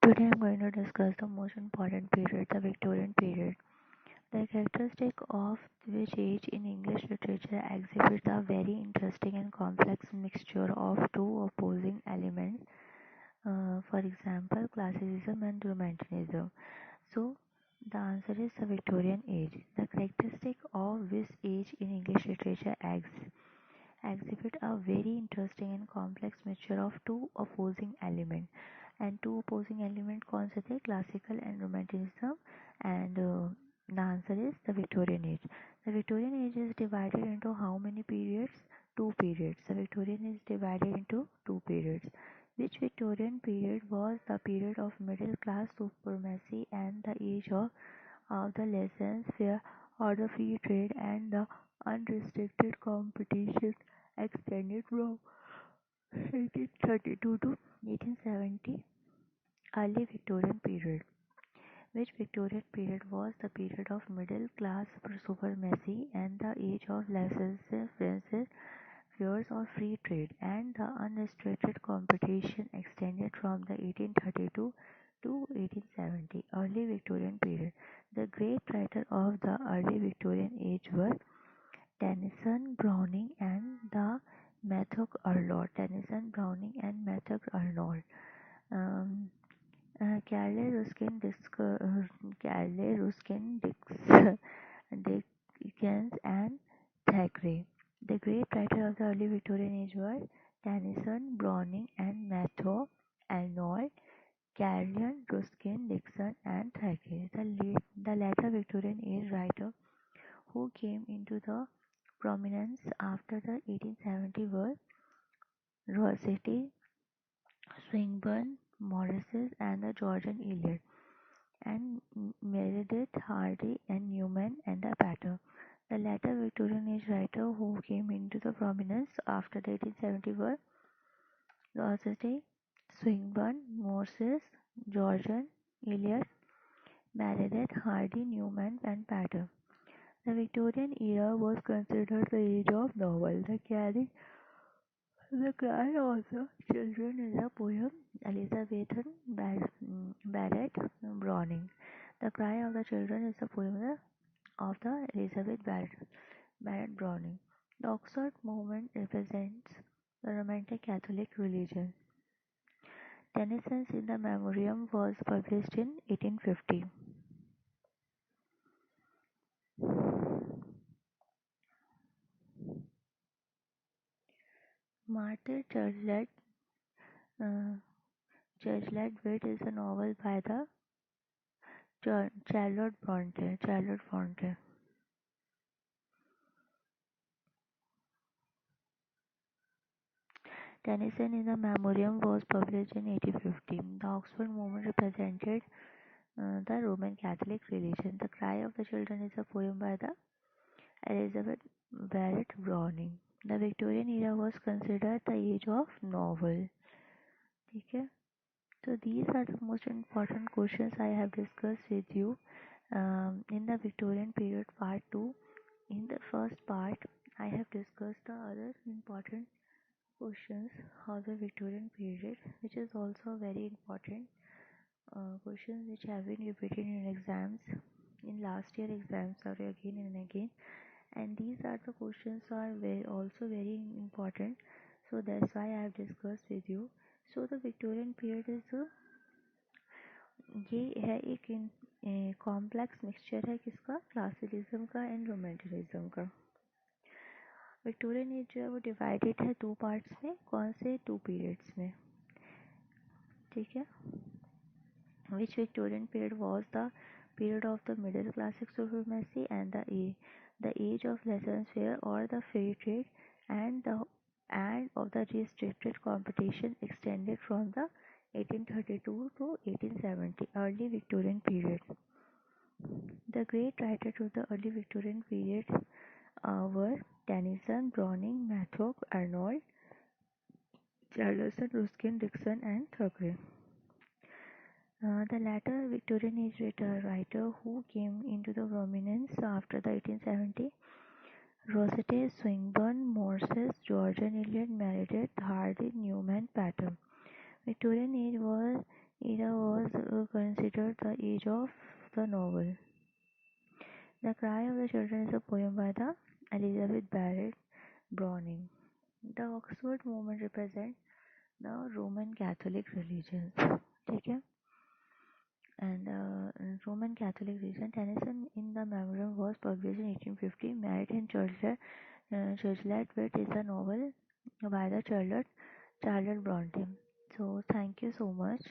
Today I'm going to discuss the most important period, the Victorian period. The characteristic of which age in English literature exhibits a very interesting and complex mixture of two opposing elements, for example, classicism and romanticism. So, the answer is the Victorian age. The characteristic of which age in English literature exhibit a very interesting and complex mixture of two opposing elements. And two opposing elements कौन से थे? Classical and romanticism. And the answer is the Victorian age. The Victorian age is divided into how many periods? Two periods. The Victorian age is divided into two periods. Which Victorian period was the period of middle class supremacy and the age of the laissez-faire or the free trade and the unrestricted competition extended from 1832 to 1870. Early Victorian period. Which Victorian period was the period of middle class supremacy and the age of laissez-faire or free trade and the unrestricted competition extended from the 1832 to 1870. Early Victorian period. The great writers of the early Victorian age were Tennyson, Browning and the Matthew Arnold. Tennyson, Browning and Matthew Arnold. Um, Carlyle Ruskin Dickens and Thackeray. The great writers of the early Victorian age were Tennyson, Browning and Matthew Arnold. Carlyle Ruskin Dixon and Thackeray. The later Victorian age writer who came into the prominence after the 1870 were Rossetti, Swinburne, Morris and the Georgian Eliot, and Meredith, Hardy and Newman and the Pater. The later Victorian age writer who came into the prominence after the 1870 were Rossetti, Swinburne, Morris, Georgian Eliot, Meredith, Hardy, Newman and Pater. The Victorian era was considered the age of novel. The Cry of the Children is a poem Elizabethan Barrett Browning. The Cry of the Children is a poem of the Elizabeth Barrett Browning. The Oxford movement represents the Romantic Catholic religion. Tennyson's In the Memoriam was published in 1850. Martyr uh, Judgelight Wit is a novel by the Charlotte Bronte. Tennyson in the Memoriam was published in 1850. The Oxford movement represented the Roman Catholic religion. The Cry of the Children is a poem by the Elizabeth Barrett Browning. The Victorian era was considered the age of novel. Okay? So these are the most important questions I have discussed with you in the Victorian period part 2. In the first part, I have discussed the other important questions of the Victorian period, which is also very important questions which have been repeated in exams, in last year exams, or again and again. And these are the questions are also very important. So that's why I have discussed with you. So the Victorian period is ये है एक complex mixture है किसका? Classicism का and romanticism का. Victorian age जो है वो डिवाइडेड है दो पार्ट्स में. कौन से? टू पीरियड्स में. ठीक है. Which Victorian period was the period of the middle classic supremacy and the age of laissez-faire or the free trade and of the restricted competition extended from the 1832 to 1870 early Victorian period. The great writers of the early Victorian period were Tennyson, Browning, Matthew Arnold, Charles Ruskin Dixon and Thackeray. The latter Victorian age writer who came into the prominence after the 1870 Rossetti, Swinburne, Morris, Georgian Eliot, Meredith, Hardy, Newman, Pater. Victorian age was era was considered the age of the novel. The Cry of the Children is a poem by the Elizabeth Barrett Browning. The Oxford movement represents the Roman Catholic religion. ठीक है? And Roman Catholic religion. Tennyson in the Memoriam was published in 1850. Married in Churchland Wit is a novel by the Charlotte Bronte. So thank you so much.